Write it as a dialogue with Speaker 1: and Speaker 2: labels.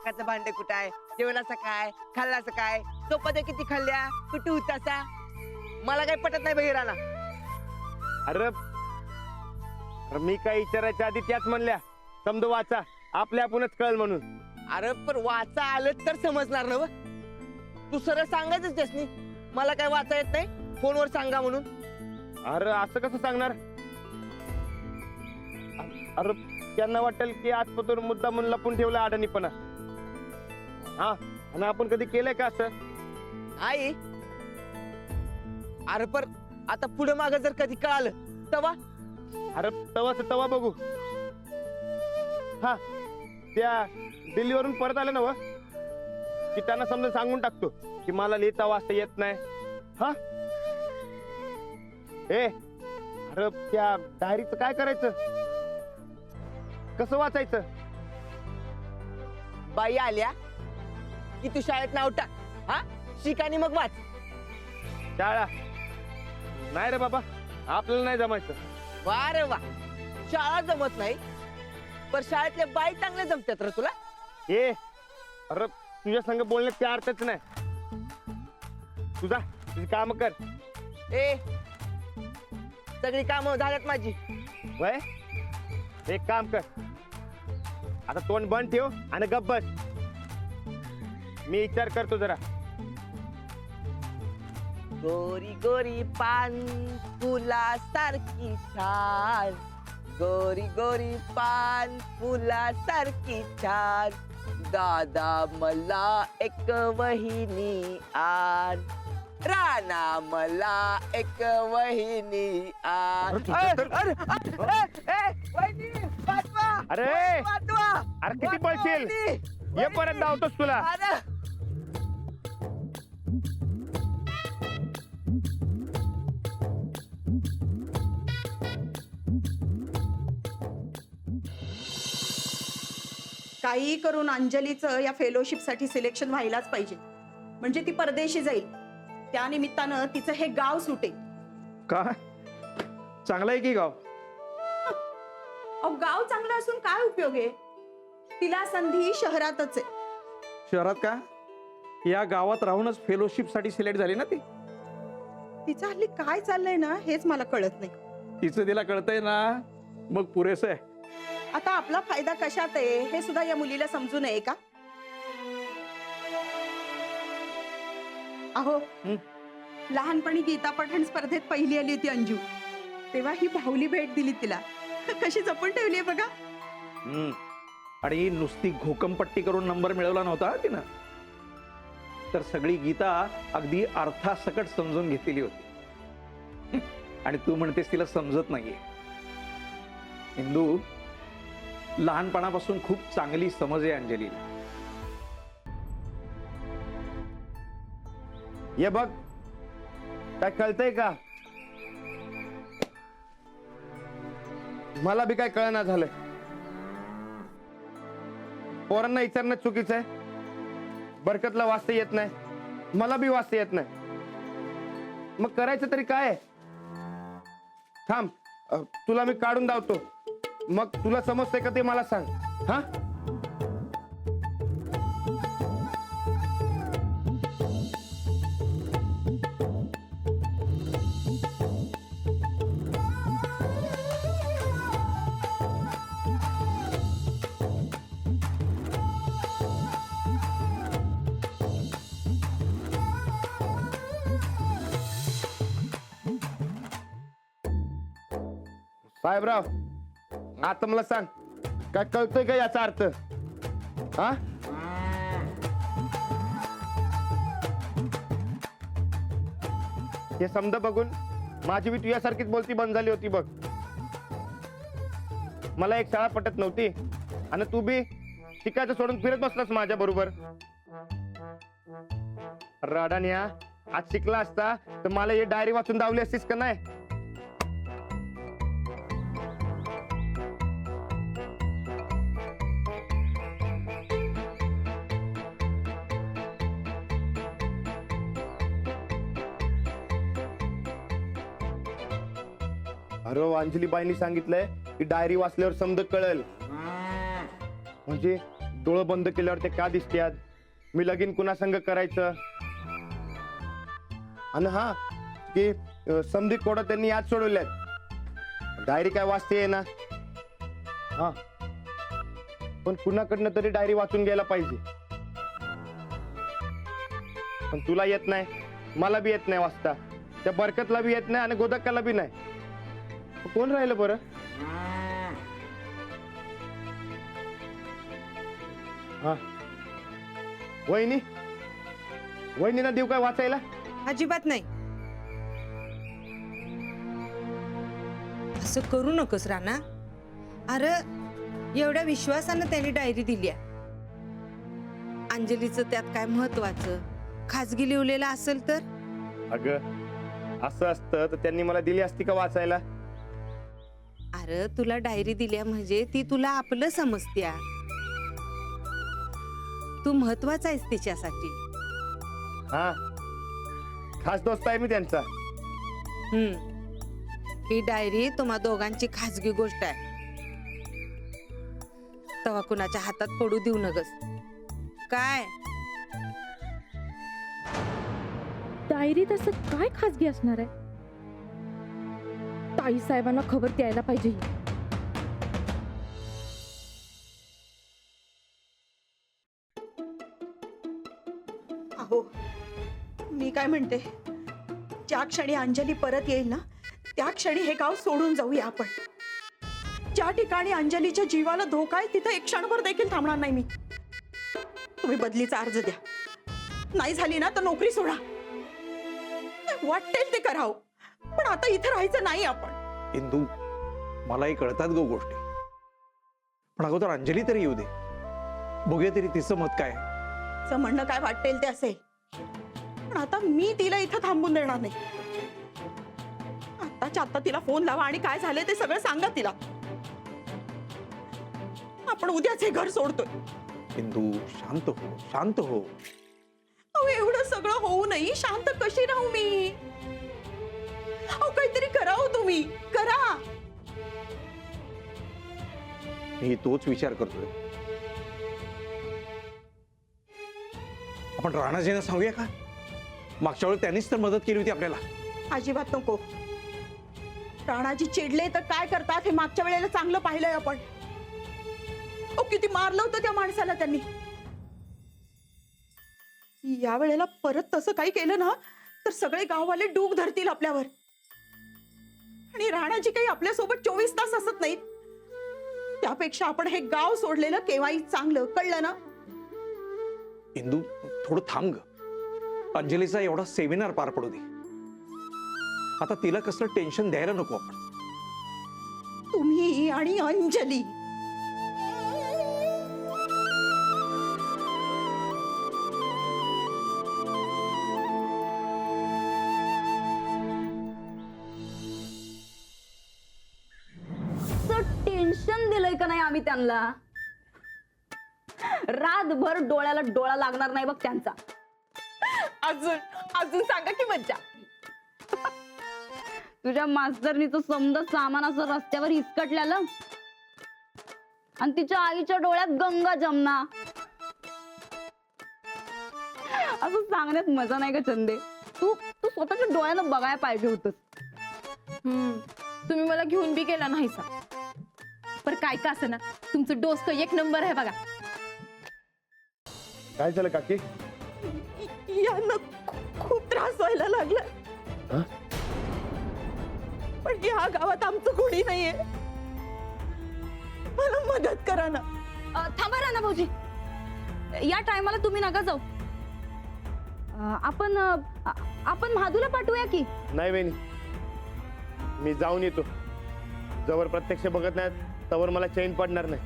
Speaker 1: हक्काचं भांडे कुठं आहे, जेवणाचं काय, खाल्लाचं काय, चपात्या किती खाल्ल्या, कुठे होतासा? मला काही पटत नाही बहिराला.
Speaker 2: अरे मी काय विचारायच्या आधी त्याच म्हणल्या समज वाचा आपल्या आपणच कळल म्हणून.
Speaker 1: अरे पण वाचा आलं तर समजणार ना व? तू सरळ सांगायचंच त्यासनी मला काय वाचा येत नाही, फोनवर सांगा म्हणून.
Speaker 2: अरे असं कसं सांगणार? अरे त्यांना वाटेल की आजपासून मुद्दा म्हणून लपून ठेवला अडाणीपणा. हा आणि आपण कधी केलंय का असं?
Speaker 1: आई अरे पर आता पुढे माग जर कधी कळालं तवा?
Speaker 2: अरे तवा बघू. हा त्या दिल्लीवरून परत आले ना व, की त्यांना समजून सांगून टाकतो की मला लिहिता वाचता येत नाही. हा अरे त्या डायरीचं काय करायचं, कसं वाचायचं?
Speaker 1: बाई आल्या की तू शाळेत नाव टाक, हा शिकानी मग वाच.
Speaker 2: शाळा नाही रे बाबा, आपल्याला नाही जमायचं.
Speaker 1: वा रे वा, शाळा जमत नाही पण शाळेतले बाई चांगले जमतात रे तुला.
Speaker 2: अरे तुझ्या संग बोलण्यात त्या अर्थच नाही. तुझी काम कर.
Speaker 1: सगळी कामं झाल्यात माझी.
Speaker 2: वय एक काम कर, आता तोंड बंद ठेव आणि गप्प बस. मी विचार करतो जरा.
Speaker 1: गोरी गोरी पान फुला सारखी छान, गोरी गोरी पान फुला सारखी छान, दादा मला एक वहिनी आण, राणा मला एक वहिनी आण. वहिनी वाचवा,
Speaker 2: अरे
Speaker 1: वाचवा.
Speaker 2: अरे किती पळशील, ये परत धावतोस तुला.
Speaker 1: अरे
Speaker 3: काही करून अंजलीचं या फेलोशिपसाठी सिलेक्शन व्हायलाच पाहिजे, म्हणजे ती परदेशी जाईल. त्या निमित्तानं तिचं हे गाव सुटेल.
Speaker 4: काय चांगलं आहे की गाव?
Speaker 3: अहो गाव चांगलं असून काय उपयोग आहे? तिला संधी शहरातच आहे.
Speaker 4: शहरात का? या गावात राहूनच फेलोशिप साठी सिलेक्ट झाली ना ती.
Speaker 3: तिचं हल्ली काय चाललंय ना हेच मला कळत नाही.
Speaker 4: तिचं तिला कळतंय ना, मग पुरेसं आहे.
Speaker 3: आता आपला फायदा कशात आहे हे सुद्धा या मुलीला समजू नये का? अहो लहानपणी गीता पठण स्पर्धेत पहिली आली होती अंजू, तेव्हा ही बाहुली भेट दिली तिला. कशी जपून ठेवली आहे बघा.
Speaker 4: आणि नुसती घोकमपट्टी करून नंबर मिळवला नव्हता तिनं, तर सगळी गीता अगदी अर्थासकट समजून घेतलेली होती. आणि तू म्हणतेस तिला समजत नाहीये. इंदू, लहानपणापासून खूप चांगली समज आहे अंजलीला.
Speaker 2: ये बघ काय कळतंय का? मला बी काय कळना झालंय. पोरांना विचारणं चुकीचं आहे. बरकतला वाचता येत नाही, मला बी वाचता येत नाही, मग करायचं तरी काय? थांब, तुला मी काढून धावतो, मग तुला समजतंय का ते मला सांग. हा साहेबराव, आता मला सांग काय कळतोय का याचा अर्थ? हा हे समजा बघून माझी बी तुझ्यासारखीच बोलती बंद झाली होती बघ. मला एक शाळा पटत नव्हती आणि तू बी शिकायचं सोडून फिरत बसलास माझ्या बरोबर. राडान्या, आज शिकला असता तर मला ही डायरी वाचून दावली असतीस का नाही? अरे अंजलीबाईंनी सांगितलंय की डायरी वाचल्यावर समज कळेल. म्हणजे डोळं बंद केल्यावर ते का दिसत्यात, मी लगीन कुणा संग करायचं, आणि हा की समधी कोडं त्यांनी याद सोडवल्यात, डायरी काय वाचते ना, हा पण कुणाकडनं तरी डायरी वाचून घ्यायला पाहिजे. पण तुला येत नाही, मला बी येत नाही वाचता, त्या बरकतला बी येत नाही आणि गोदक्काला बी नाही. कोण राहिलं बरं? हा वहिनी, वहिनीला देऊ काय वाचायला?
Speaker 5: अजिबात नाही. असं करू नकोस राणा. अरे एवढ्या विश्वासानं त्यांनी डायरी दिली. अंजलीचं त्यात काय महत्वाचं, खाजगी लिहिलेलं असेल तर?
Speaker 2: अगं असं असतं तर त्यांनी मला दिली असती का वाचायला?
Speaker 5: अरे तुला डायरी दिल्या म्हणजे ती तुला आपलं समजत्या, तू महत्वाचा आहेस तिच्यासाठी.
Speaker 2: हा खास दोस्त आहे मी त्यांचा.
Speaker 5: ही डायरी तुम्हा दोघांची खाजगी गोष्ट आहे, तेव्हा कुणाच्या हातात पडू देऊ नगस. काय
Speaker 6: डायरीत असं काय खाजगी असणार आहे? ताई साहेबांना खबर द्यायला पाहिजे ही.
Speaker 3: अहो मी काय म्हणते, ज्या क्षणी अंजली परत येईल ना त्या क्षणी हे गाव सोडून जाऊया आपण. ज्या ठिकाणी अंजलीच्या जीवाला धोका आहे तिथं एक क्षणभर देखील थांबणार नाही मी. तुम्ही बदलीचा अर्ज द्या, नाही झाली ना तर नोकरी सोडा, वाटेल ते करावं, पण आता इथं राहायचं नाही आपण.
Speaker 4: इंदू, मलाही कळतात गो गोष्टी, पण अगोदर अंजली तरी येऊ दे, बघूया तरी तिचं मत काय.
Speaker 3: तिचं म्हणणं काय वाटेल ते असेल, पण आता मी तिला इथं थांबून देणार नाही. आताच्या आता तिला फोन लावा आणि काय झालंय ते सगळं सांगा तिला. आपण उद्याच हे घर सोडतोय.
Speaker 4: इंदू शांत हो, शांत हो.
Speaker 3: अहो एवढं सगळं होऊ नये, शांत कशी राहू मी? अहो काहीतरी करावं, तुम्ही करा.
Speaker 4: मी तोच विचार करतोय. आपण राणाजींना सांगूया का? मागच्या वेळी त्यांनीच तर मदत केली होती आपल्याला.
Speaker 3: अजिबात नको. राणाजी चिडले तर काय करतात हे मागच्या वेळेला चांगलं पाहिलंय आपण. अहो किती मारलं होतं त्या माणसाला त्यांनी. या वेळेला परत तसं काही केलं ना तर सगळे गाववाले डूब धरतील आपल्यावर. आणि राणाजी काही आपल्यासोबत 24 तास असत नाहीत. त्यापेक्षा आपण हे गाव सोडलेलं केव्हाही चांगलं, कळलं ना?
Speaker 4: इंदू थोडं थांब ग. अंजलीचा एवढा सेमिनार पार पडू दे. आता तिला कसलं टेन्शन द्यायला नको आपण.
Speaker 3: तुम्ही आणि अंजली
Speaker 7: टेन्शन दिलंय का नाही आम्ही त्यांना? रातभर डोळ्याला डोळा लागणार नाही बघ त्यांचा. अजून अजून सांगा की मज्जा. तुझ्या मास्तरनीचं समजा सामान असं रस्त्यावर हिसकटलेलं आणि तिच्या आईच्या डोळ्यात गंगा जमना, असं सांगण्यात मजा नाही का चंदे? तू तू स्वतःच्या डोळ्यानं बघायला पाहिजे होतस.
Speaker 6: तुम्ही मला घेऊन बी गेला नाही सा. पर काय का असं ना, तुमचं डोसकं एक नंबर आहे बघा.
Speaker 2: काय झालं काकी?
Speaker 3: यांना खूप त्रास व्हायला लागला.
Speaker 2: हं?
Speaker 3: पण या गावात आमचं कोणी नाहीये. मला मदत करा ना.
Speaker 7: थांबा राणा भाऊजी, या टायमाला तुम्ही नका जाऊ. आपण महादूला पाठवूया की.
Speaker 2: नाही वहिनी, मी जाऊन येतो. जवळ प्रत्यक्ष बघत नाही तवर मला चैन पडणार नाही.